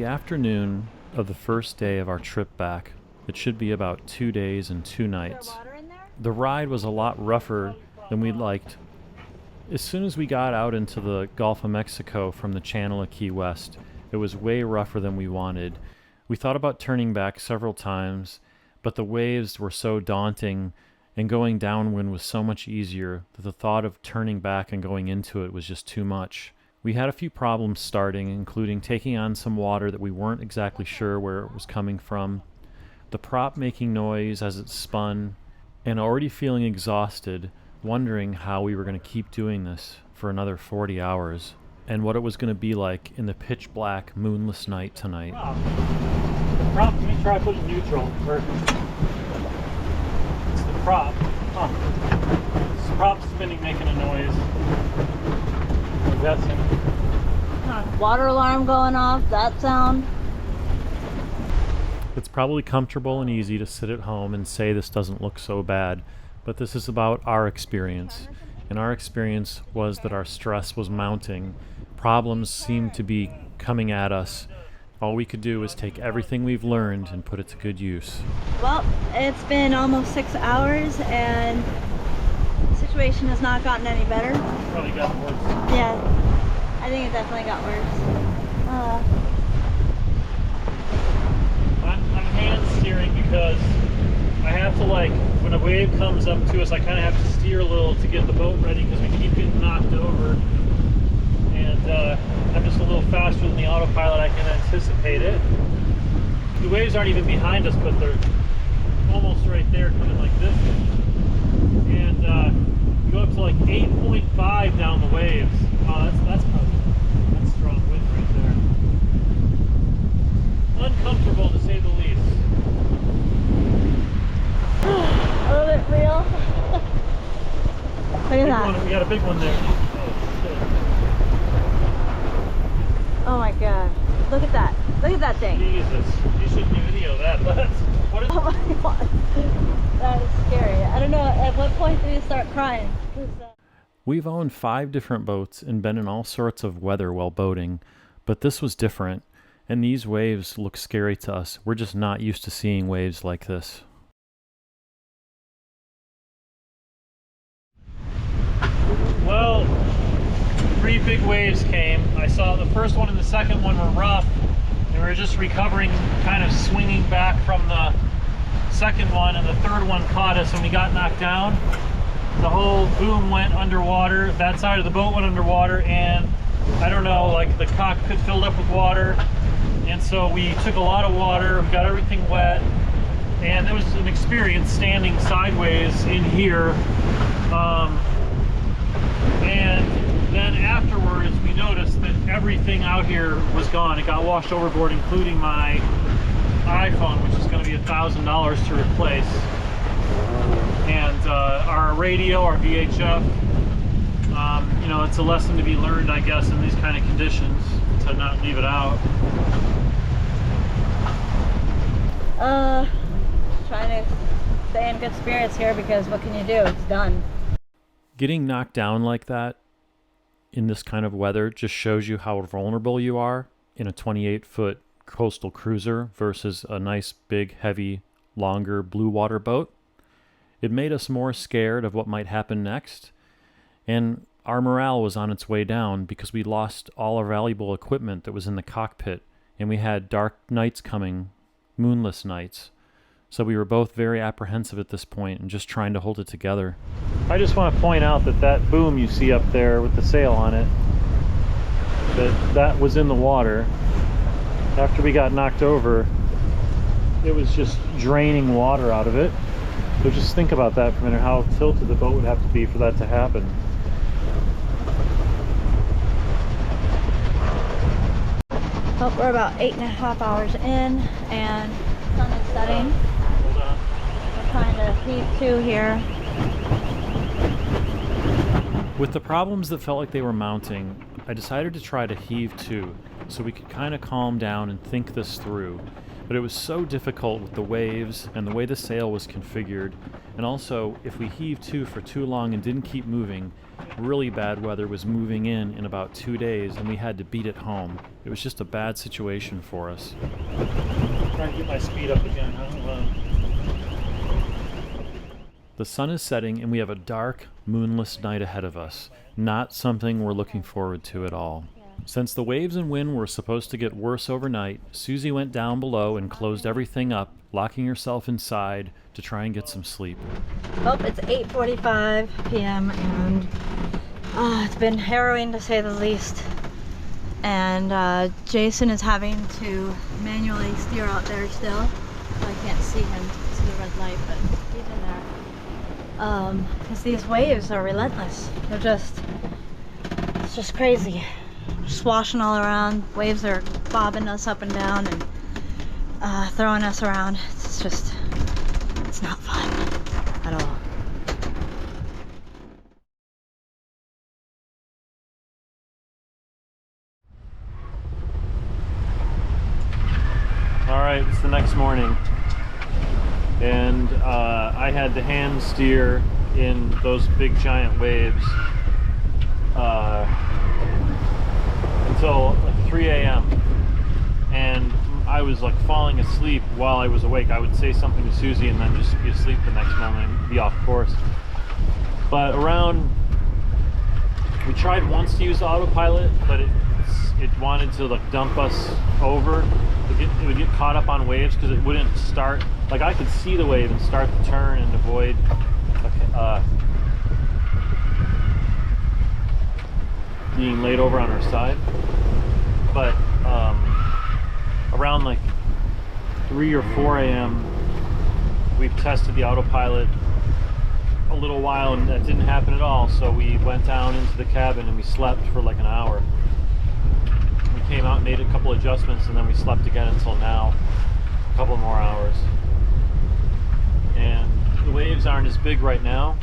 the afternoon of the first day of our trip back. It should be about 2 days and 2 nights. The ride was a lot rougher than we'd liked. As soon as we got out into the Gulf of Mexico from the channel of Key West, it was way rougher than we wanted. We thought about turning back several times, but the waves were so daunting and going downwind was so much easier that the thought of turning back and going into it was just too much. We had a few problems starting, including taking on some water that we weren't exactly sure where it was coming from, the prop making noise as it spun, and already feeling exhausted, wondering how we were going to keep doing this for another 40 hours, and what it was going to be like in the pitch black, moonless night tonight. Prop, let me try putting neutral. It's the prop. This prop spinning, making a noise. I'm guessing. Water alarm going off, that sound. It's probably comfortable and easy to sit at home and say this doesn't look so bad, but this is about our experience. And our experience was that our stress was mounting. Problems seemed to be coming at us. All we could do was take everything we've learned and put it to good use. Well, it's been almost 6 hours and the situation has not gotten any better. Probably got worse. Yeah, I think it definitely got worse. I'm hand steering because I have to, like, when a wave comes up to us, I kind of have to steer a little to get the boat ready because we keep getting knocked over. And I'm just a little faster than the autopilot. I can anticipate it. The waves aren't even behind us, but they're almost right there, coming like this. And you go up to like 8.5 down the waves. Oh, that's strong wind right there. Uncomfortable to say the least. Oh, is it real? Look at that. We got a big one there. Oh my god. Look at that. Look at that thing. Jesus. You shouldn't video that. What is Oh my god. That is scary. I don't know, at what point did you start crying? We've owned 5 different boats and been in all sorts of weather while boating, but this was different, and these waves look scary to us. We're just not used to seeing waves like this. Well, 3 big waves came. I saw the first one and the second one were rough, and we were just recovering, kind of swinging back from the second one, and the third one caught us and we got knocked down. The whole boom went underwater. That side of the boat went underwater, and I don't know, like the cockpit filled up with water, and so we took a lot of water, we got everything wet, and it was an experience standing sideways in here. And then afterwards we noticed that everything out here was gone. It got washed overboard, including my iPhone, which is going to be $1,000 to replace, and our radio, our VHF. You know, it's a lesson to be learned, I guess, in these kind of conditions, to not leave it out. Trying to stay in good spirits here because what can you do? It's done. Getting knocked down like that in this kind of weather just shows you how vulnerable you are in a 28-foot coastal cruiser versus a nice, big, heavy, longer blue water boat. It made us more scared of what might happen next, and our morale was on its way down because we lost all our valuable equipment that was in the cockpit, and we had dark nights coming, moonless nights. So we were both very apprehensive at this point and just trying to hold it together. I just want to point out that that boom you see up there with the sail on it, that was in the water. After we got knocked over, it was just draining water out of it. So just think about that for a minute, how tilted the boat would have to be for that to happen. Oh, we're about 8.5 hours in and sun is setting. Hold on. We're trying to heave to here. With the problems that felt like they were mounting, I decided to try to heave to so we could kind of calm down and think this through. But it was so difficult with the waves and the way the sail was configured, and also if we heaved to for too long and didn't keep moving, really bad weather was moving in about 2 days and we had to beat it home. It was just a bad situation for us. Trying to get my speed up again. The sun is setting and we have a dark, moonless night ahead of us. Not something we're looking forward to at all. Since the waves and wind were supposed to get worse overnight, Susie went down below and closed everything up, locking herself inside to try and get some sleep. Well, it's 8:45 p.m. and it's been harrowing to say the least. And Jason is having to manually steer out there still. So I can't see him, see the red light, but he's in there. Because these waves are relentless. It's just crazy. Swashing all around. Waves are bobbing us up and down and throwing us around. It's not fun at all. All right, it's the next morning, and I had to hand steer in those big giant waves until like 3 a.m. and I was like falling asleep while I was awake. I would say something to Susie and then just be asleep the next moment and be off course. But we tried once to use autopilot, but it wanted to like dump us over. It would get caught up on waves because it wouldn't start. Like I could see the wave and start the turn and avoid being laid over on our side. But around like 3 or 4 a.m. we've tested the autopilot a little while and that didn't happen at all, so we went down into the cabin and we slept for like an hour. We came out and made a couple adjustments and then we slept again until now, a couple more hours. And the waves aren't as big right now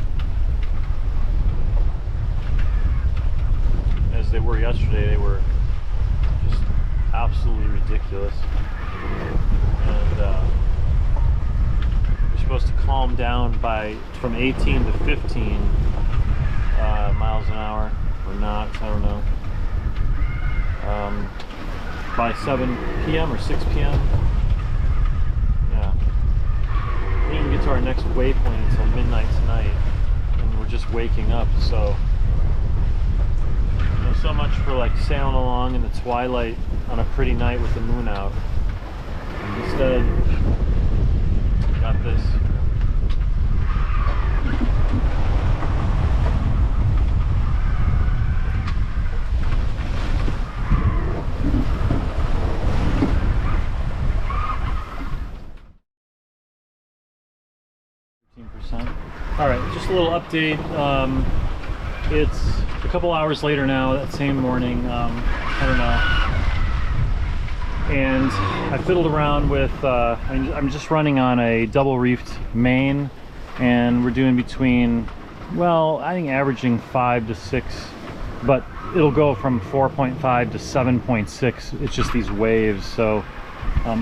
as they were yesterday. They were just absolutely ridiculous. And we're supposed to calm down from 18 to 15 miles an hour, or not, I don't know. By 7 p.m. or 6 p.m. Yeah. We didn't even get to our next waypoint until midnight tonight, and we're just waking up, so so much for like sailing along in the twilight on a pretty night with the moon out. Instead, got this. All right, just a little update. It's a couple hours later now, that same morning, I don't know. And I fiddled around with, I'm just running on a double reefed main, and we're doing between, well, I think averaging 5 to 6, but it'll go from 4.5 to 7.6. It's just these waves. So,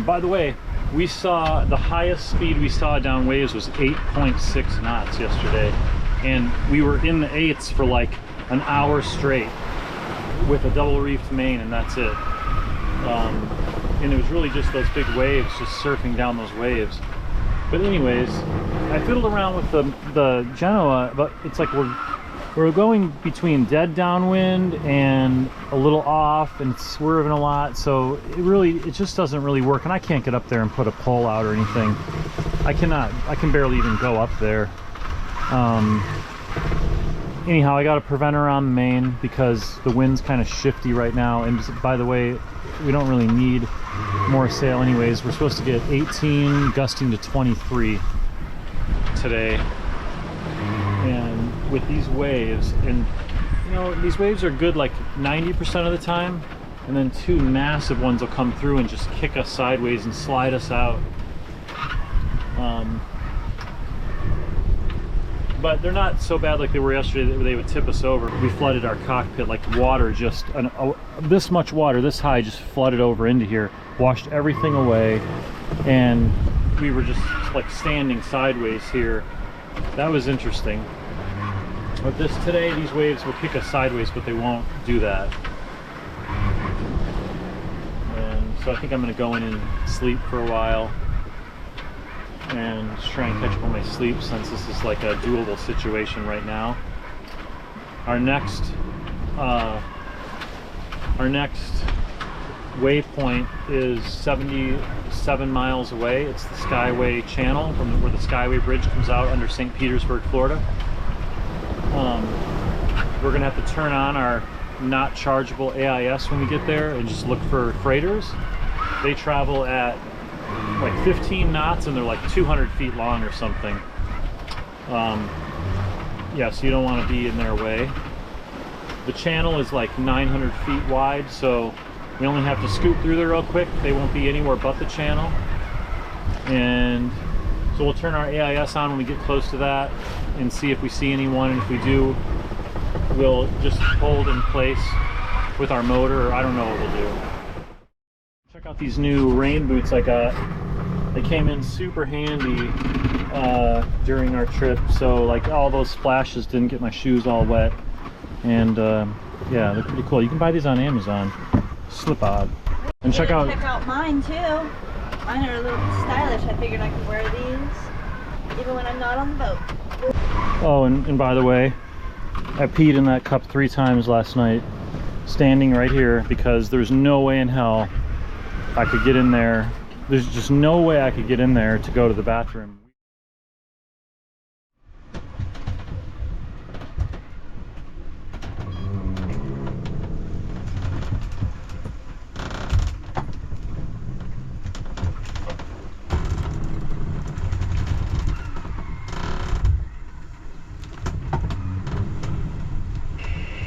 by the way, we saw the highest speed we saw down waves was 8.6 knots yesterday, and we were in the 8s for like an hour straight with a double reefed main, and that's it. And it was really just those big waves just surfing down those waves. But anyways, I fiddled around with the Genoa, but it's like we're going between dead downwind and a little off and swerving a lot, so it just doesn't really work. And I can't get up there and put a pole out or anything. I can barely even go up there. Anyhow, I got a preventer on the main because the wind's kind of shifty right now, and by the way, we don't really need more sail anyways. We're supposed to get 18 gusting to 23 today. And with these waves, and you know, these waves are good like 90% of the time, and then two massive ones will come through and just kick us sideways and slide us out. But they're not so bad like they were yesterday that they would tip us over. We flooded our cockpit, like water, just this much water, this high, just flooded over into here, washed everything away. and we were just like standing sideways here. That was interesting. But today these waves will kick us sideways, but they won't do that. And so I think I'm going to go in and sleep for a while and just try and catch up on my sleep, since this is like a doable situation right now. Our next waypoint is 77 miles away. It's the Skyway Channel, from where the Skyway Bridge comes out under St. Petersburg, Florida. We're gonna have to turn on our not chargeable AIS when we get there and just look for freighters. They travel at like 15 knots and they're like 200 feet long or something. Yeah, so you don't want to be in their way. The channel is like 900 feet wide, so we only have to scoot through there real quick. They won't be anywhere but the channel. And so we'll turn our AIS on when we get close to that and see if we see anyone, and if we do, we'll just hold in place with our motor, or I don't know what we'll do. Check out these new rain boots I got. They came in super handy during our trip, so like all those splashes didn't get my shoes all wet. And yeah, they're pretty cool. You can buy these on Amazon. Slip-on. And check out mine too. Mine are a little bit stylish. I figured I could wear these even when I'm not on the boat. Oh, and by the way, I peed in that cup 3 times last night, standing right here, because there's no way in hell I could get in there. There's just no way I could get in there to go to the bathroom.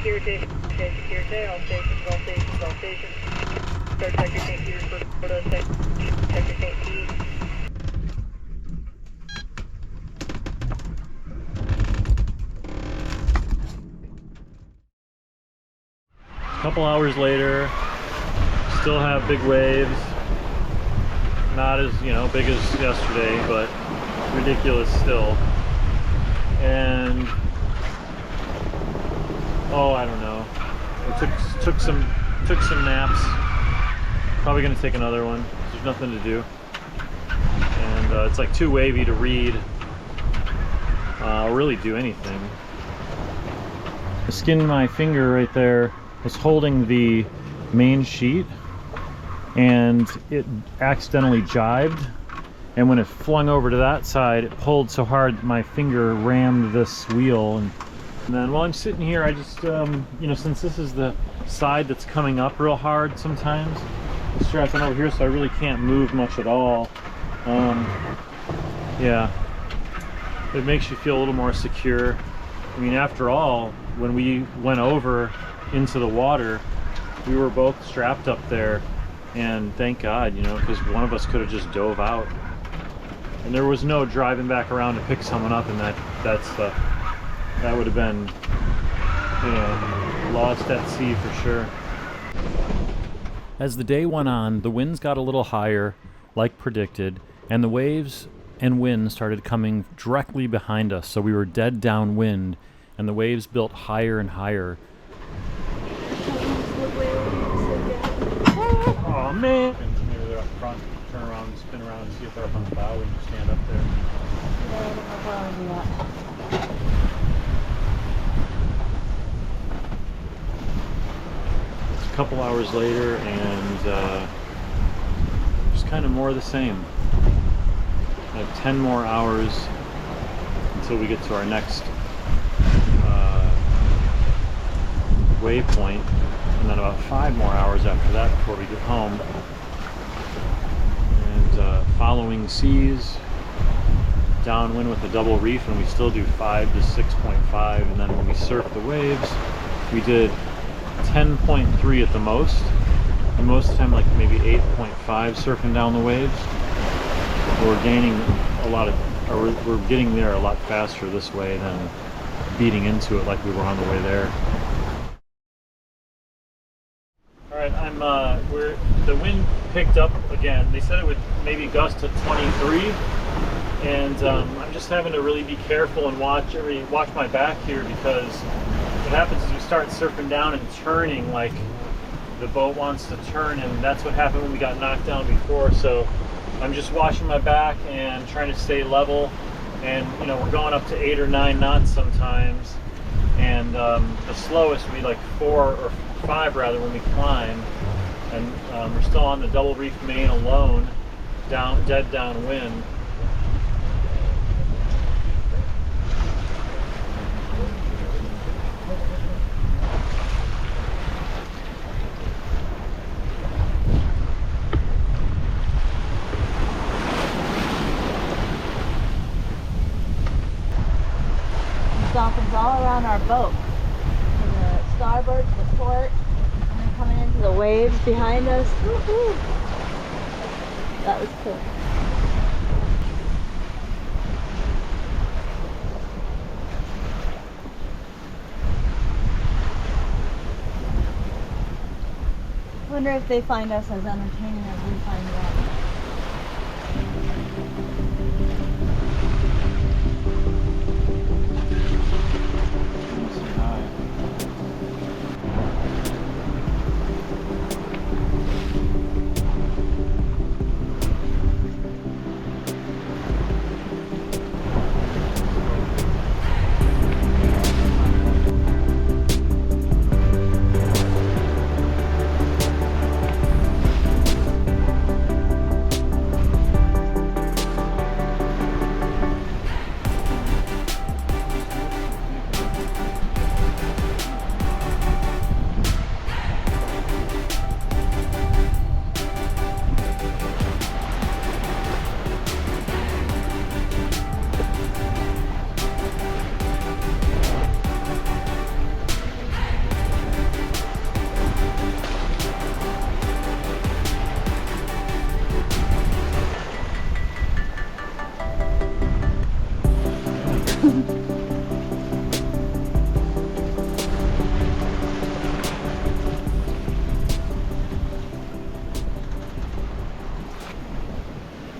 Secure station, all stations, all stations, all stations. Start check your St. Petersburg, Florida, check your St. Pete. A couple hours later, still have big waves. Not as, big as yesterday, but ridiculous still. And oh, I don't know. I took some naps. Probably gonna take another one. There's nothing to do, and it's like too wavy to read or really do anything. The skin of my finger right there was holding the main sheet, and it accidentally jibed. And when it flung over to that side, it pulled so hard that my finger rammed this wheel. And then while I'm sitting here, I just, since this is the side that's coming up real hard sometimes, I'm strapped on over here, so I really can't move much at all. Yeah, it makes you feel a little more secure. I mean, after all, when we went over into the water, we were both strapped up there, and thank God, because one of us could have just dove out. And there was no driving back around to pick someone up and that stuff. That would have been, lost at sea for sure. As the day went on, the winds got a little higher, like predicted, and the waves and wind started coming directly behind us, so we were dead downwind, and the waves built higher and higher. Oh man! Maybe they're up front. Turn around and spin around and see if they're up on the bow when you stand up there. Yeah, I don't know how to do that. A couple hours later, and just kind of more of the same. I have 10 more hours until we get to our next waypoint, and then about 5 more hours after that before we get home. And following seas, downwind with a double reef, and we still do 5 to 6.5, and then when we surf the waves, we did 10.3 at the most, and most of the time like maybe 8.5 surfing down the waves. We're gaining a lot of, or we're getting there a lot faster this way than beating into it like we were on the way there. right, the wind picked up again. They said it would maybe gust to 23, and I'm just having to really be careful and watch my back here, because what happens is you start surfing down and turning like the boat wants to turn, and that's what happened when we got knocked down before. So I'm just watching my back and trying to stay level, and you know, we're going up to 8 or 9 knots sometimes, and the slowest would be like 4 or 5 rather when we climb, and we're still on the double reef main alone, dead downwind. Dolphins all around our boat, from the starboard to the port, and then coming into the waves behind us. Woohoo! That was cool. I wonder if they find us as entertaining as we find them.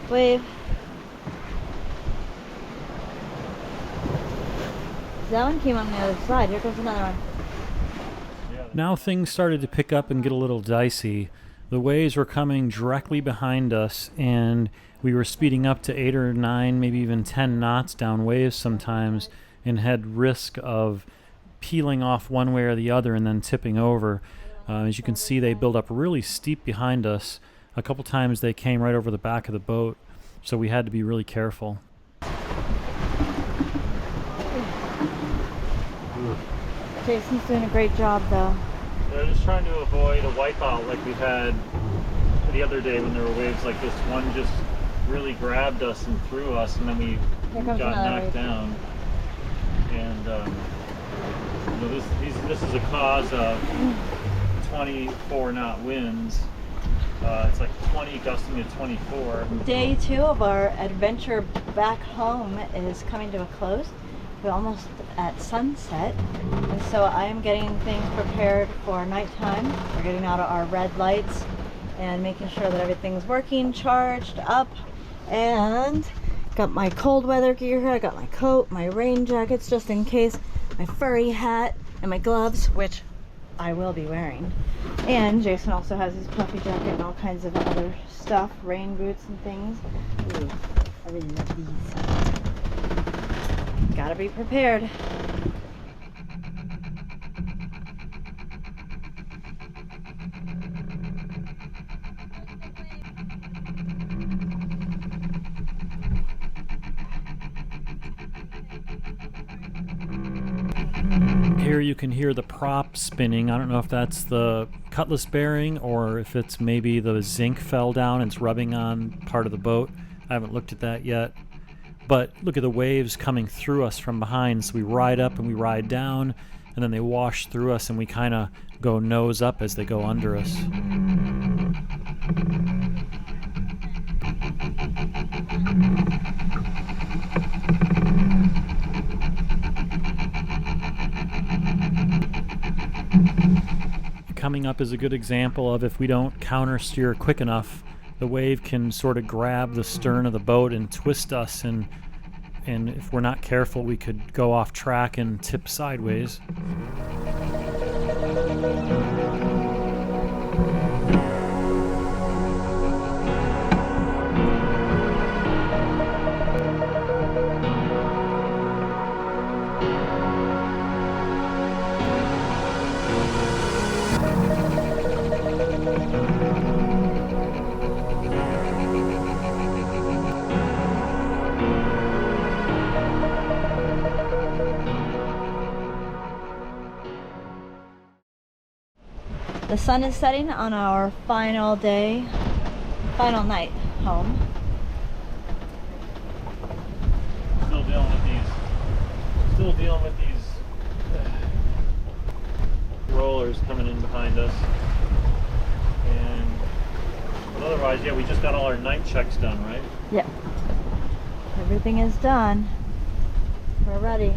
Wave. That one came on the other side. Here goes another one. Now things started to pick up and get a little dicey. The waves were coming directly behind us, and we were speeding up to 8 or 9, maybe even 10 knots down waves sometimes, and had risk of peeling off one way or the other and then tipping over. As you can see, they build up really steep behind us. A couple times they came right over the back of the boat, so we had to be really careful. Jason's doing a great job though. They're just trying to avoid a wipeout like we had the other day when there were waves like this. One just really grabbed us and threw us, and then we got knocked down. And you know, this is a cause of 24 knot winds. It's like 20 gusting to 24. Day 2 of our adventure back home is coming to a close. We're almost at sunset, and so I am getting things prepared for nighttime. We're getting out our red lights and making sure that everything's working, charged up, and got my cold weather gear here. I got my coat, my rain jackets just in case, my furry hat, and my gloves, which I will be wearing. And Jason also has his puffy jacket and all kinds of other stuff, rain boots and things. Ooh, I really love these. Gotta be prepared. Here you can hear the prop spinning. I don't know if that's the cutlass bearing or if it's maybe the zinc fell down and it's rubbing on part of the boat. I haven't looked at that yet. But look at the waves coming through us from behind. So we ride up and we ride down, and then they wash through us, and we kind of go nose up as they go under us. coming up is a good example of if we don't counter steer quick enough, the wave can sort of grab the stern of the boat and twist us, and if we're not careful, we could go off track and tip sideways. The sun is setting on our final night home. Still dealing with these rollers coming in behind us. But otherwise, yeah, we just got all our night checks done, right? Yep. Everything is done. We're ready.